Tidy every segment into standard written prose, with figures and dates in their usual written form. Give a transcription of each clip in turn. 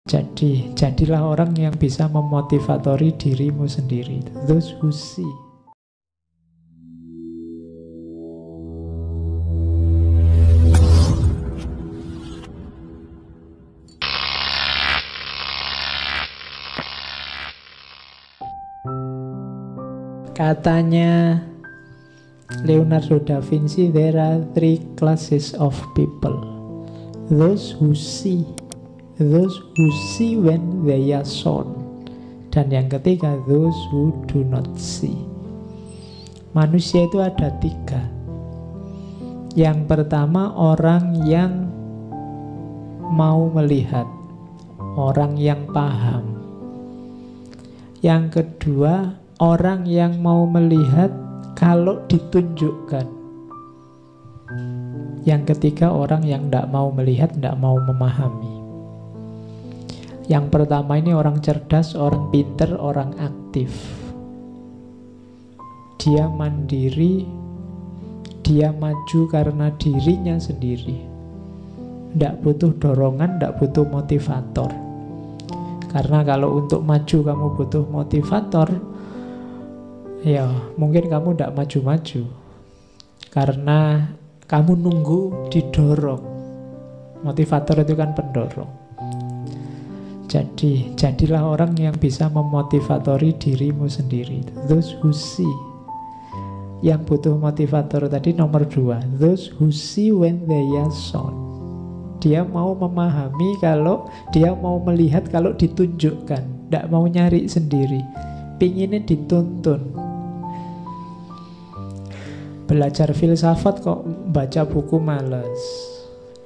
Jadi, jadilah orang yang bisa memotivatori dirimu sendiri. Those who see. Katanya Leonardo da Vinci, there are three classes of people. Those who see when they are shown. Dan yang ketiga, those who do not see. Manusia itu ada tiga. Yang pertama, orang yang mau melihat, orang yang paham. Yang kedua, orang yang mau melihat kalau ditunjukkan. Yang ketiga, orang yang tidak mau melihat, tidak mau memahami. Yang pertama ini orang cerdas, orang pinter, orang aktif. Dia mandiri, dia maju karena dirinya sendiri. Tidak butuh dorongan, tidak butuh motivator. Karena kalau untuk maju kamu butuh motivator, ya mungkin kamu tidak maju-maju. Karena kamu nunggu didorong. Motivator itu kan pendorong. Jadi, jadilah orang yang bisa memotivatori dirimu sendiri. Those who see. Yang butuh motivator tadi nomor 2. Those who see when they are shown. Dia mau memahami kalau, dia mau melihat kalau ditunjukkan. Tidak mau nyari sendiri. Pinginnya dituntun. Belajar filsafat kok baca buku males.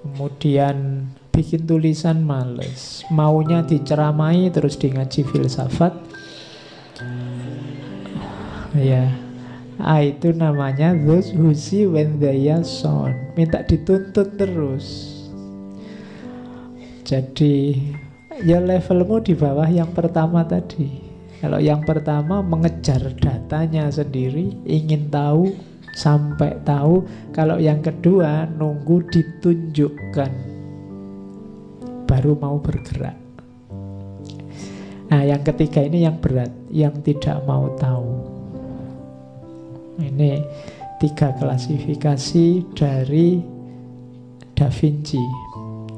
Kemudian bikin tulisan males. Maunya diceramai terus di ngaji filsafat. Ya, itu namanya those who see when they are shown. Minta dituntut terus. Jadi ya levelmu di bawah yang pertama tadi. Kalau yang pertama mengejar datanya sendiri, ingin tahu sampai tahu. Kalau yang kedua nunggu ditunjukkan, baru mau bergerak. Nah, yang ketiga ini yang berat, yang tidak mau tahu. Ini 3 klasifikasi dari Da Vinci.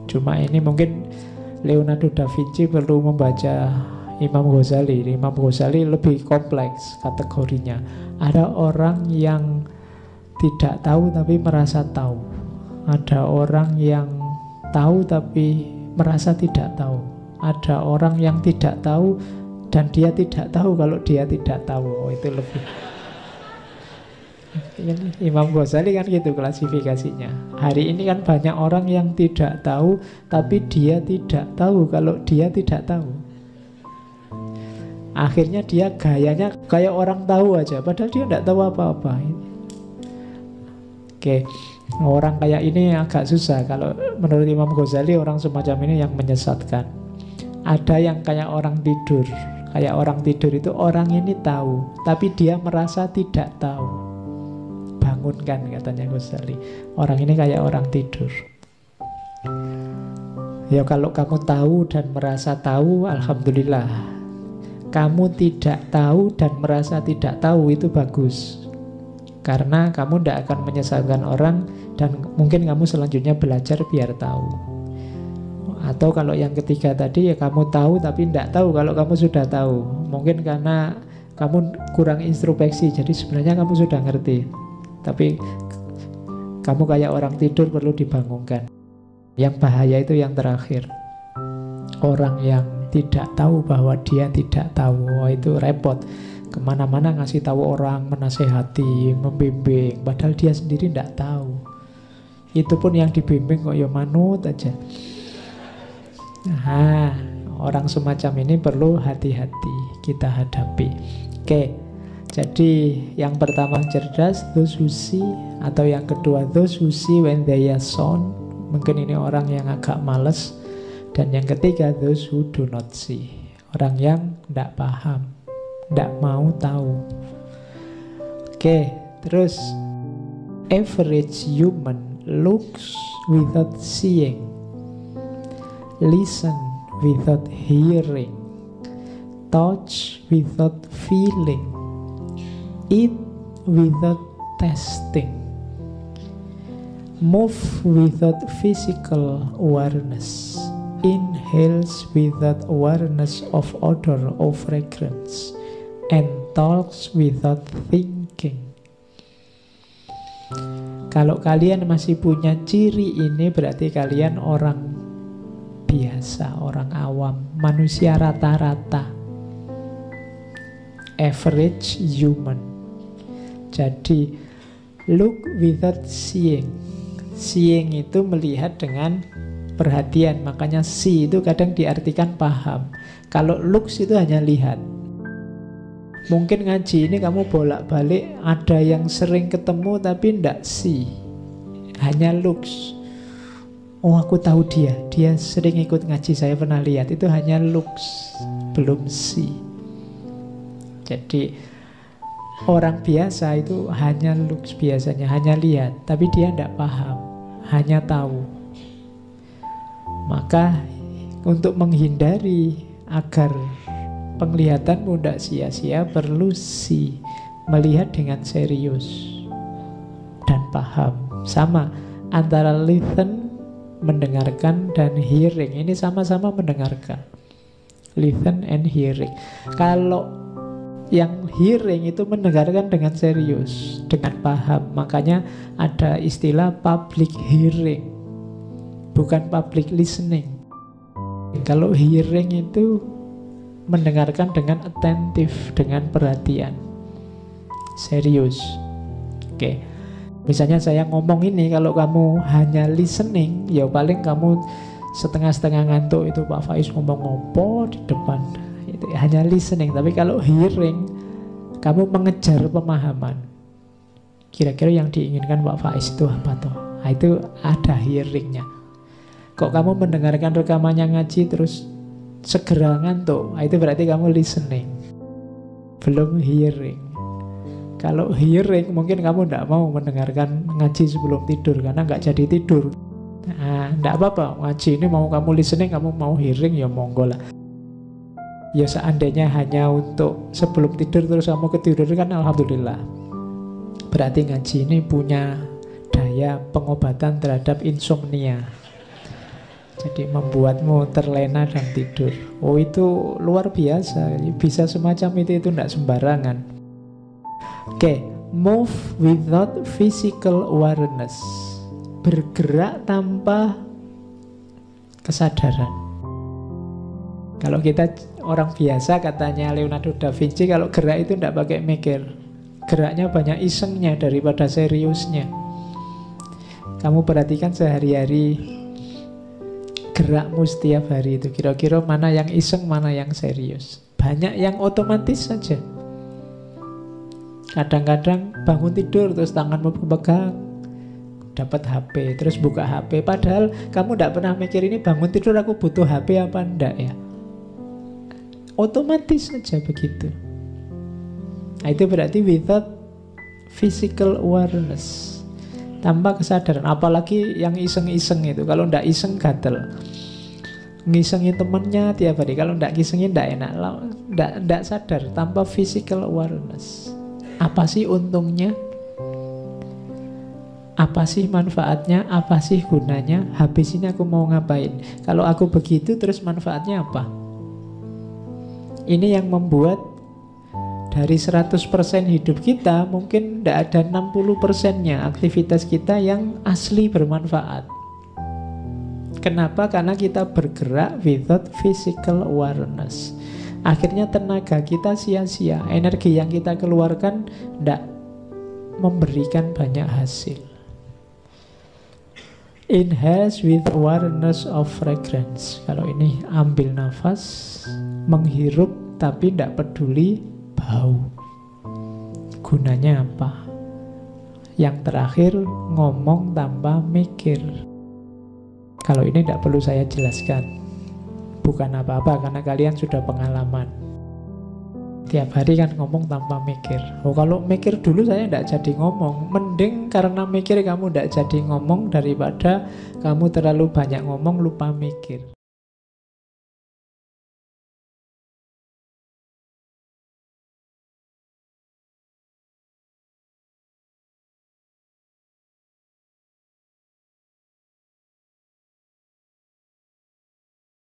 Cuma ini mungkin Leonardo da Vinci perlu membaca Imam Ghazali. Imam Ghazali lebih kompleks kategorinya. Ada orang yang tidak tahu tapi merasa tahu. Ada orang yang tahu tapi merasa tidak tahu. Ada orang yang tidak tahu dan dia tidak tahu kalau dia tidak tahu. Oh, itu lebih. Imam Ghazali kan gitu klasifikasinya. Hari ini kan banyak orang yang tidak tahu tapi dia tidak tahu kalau dia tidak tahu. Akhirnya dia gayanya kayak orang tahu aja, padahal dia tidak tahu apa-apa. Oke, orang kayak ini agak susah. Kalau menurut Imam Ghazali, orang semacam ini yang menyesatkan. Ada yang kayak orang tidur. Kayak orang tidur itu orang ini tahu, tapi dia merasa tidak tahu. Bangunkan, katanya Ghazali. Orang ini kayak orang tidur. Ya kalau kamu tahu dan merasa tahu, alhamdulillah. Kamu tidak tahu dan merasa tidak tahu, itu bagus. Karena kamu tidak akan menyesatkan orang. Dan mungkin kamu selanjutnya belajar biar tahu. Atau kalau yang ketiga tadi, ya kamu tahu tapi tidak tahu kalau kamu sudah tahu. Mungkin karena kamu kurang introspeksi, jadi sebenarnya kamu sudah ngerti, tapi kamu kayak orang tidur, perlu dibangunkan. Yang bahaya itu yang terakhir. Orang yang tidak tahu bahwa dia tidak tahu. Oh, itu repot. Kemana-mana ngasih tahu orang, menasehati, membimbing, padahal dia sendiri tidak tahu. Itu pun yang dibimbing kok ya manut aja. Nah, orang semacam ini perlu hati-hati kita hadapi. Oke, jadi yang pertama cerdas, those who see. Atau yang kedua, those who see when they are shown. Mungkin ini orang yang agak males. Dan yang ketiga, those who do not see. Orang yang tidak paham, tidak mau tahu. Oke, terus average human looks without seeing, listen without hearing, touch without feeling, eat without tasting, move without physical awareness, inhales without awareness of odor or fragrance, and talks without thinking. Kalau kalian masih punya ciri ini, berarti kalian orang biasa, orang awam, manusia rata-rata, average human. Jadi look without seeing. Seeing itu melihat dengan perhatian, makanya see itu kadang diartikan paham. Kalau looks itu hanya lihat. Mungkin ngaji ini kamu bolak-balik, ada yang sering ketemu tapi ndak see, hanya looks. Oh, aku tahu dia sering ikut ngaji, saya pernah lihat. Itu hanya looks, belum see. Jadi orang biasa itu hanya looks biasanya, hanya lihat, tapi dia ndak paham, hanya tahu. Maka untuk menghindari agar penglihatanmu tidak sia-sia, perlu melihat dengan serius dan paham. Sama antara listen, mendengarkan, dan hearing. Ini sama-sama mendengarkan. Listen and hearing. Kalau yang hearing itu mendengarkan dengan serius, dengan paham. Makanya ada istilah public hearing, bukan public listening. Kalau hearing itu mendengarkan dengan attentif, dengan perhatian, serius. Oke. Misalnya saya ngomong ini, kalau kamu hanya listening, ya paling kamu setengah-setengah ngantuk. Itu Pak Faiz ngomong ngopo di depan, itu hanya listening. Tapi kalau hearing, kamu mengejar pemahaman. Kira-kira yang diinginkan Pak Faiz itu apa toh? Nah, itu ada hearingnya. Kok kamu mendengarkan rekamannya ngaji terus segera ngantuk, itu berarti kamu listening, belum hearing. Kalau hearing, mungkin kamu tidak mau mendengarkan ngaji sebelum tidur, karena nggak jadi tidur. Nah, tidak apa-apa, ngaji ini mau kamu listening, kamu mau hearing, ya monggo lah. Ya seandainya hanya untuk sebelum tidur terus kamu ketiduran, kan alhamdulillah. Berarti ngaji ini punya daya pengobatan terhadap insomnia. Jadi membuatmu terlena dan tidur. Oh, itu luar biasa. Bisa semacam itu tidak sembarangan. Oke, move without physical awareness. Bergerak tanpa kesadaran. Kalau kita orang biasa, katanya Leonardo da Vinci, kalau gerak itu tidak pakai mikir. Geraknya banyak isengnya daripada seriusnya. Kamu perhatikan sehari-hari gerakmu setiap hari itu, kira-kira mana yang iseng, mana yang serius. Banyak yang otomatis saja. Kadang-kadang bangun tidur terus tanganmu pegang, dapat HP, terus buka HP. Padahal kamu tidak pernah mikir, ini bangun tidur aku butuh HP apa enggak ya. Otomatis saja begitu. Nah, itu berarti without physical awareness, tanpa kesadaran. Apalagi yang iseng-iseng itu, kalau ndak iseng gatel, ngisengin temennya tiap hari. Kalau ndak ngisengin ndak enak, ndak sadar, tanpa physical awareness. Apa sih untungnya? Apa sih manfaatnya? Apa sih gunanya? Habis ini aku mau ngapain? Kalau aku begitu, terus manfaatnya apa? Ini yang membuat dari 100% hidup kita, mungkin tidak ada 60%-nya aktivitas kita yang asli bermanfaat. Kenapa? Karena kita bergerak without physical awareness. Akhirnya tenaga kita sia-sia, energi yang kita keluarkan tidak memberikan banyak hasil. Inhale with awareness of fragrance. Kalau ini ambil nafas, menghirup tapi tidak peduli bau. Gunanya apa? Yang terakhir, ngomong tanpa mikir. Kalau ini tidak perlu saya jelaskan, bukan apa-apa karena kalian sudah pengalaman. Tiap hari kan ngomong tanpa mikir. Oh, kalau mikir dulu saya tidak jadi ngomong. Mending karena mikir kamu tidak jadi ngomong daripada kamu terlalu banyak ngomong lupa mikir.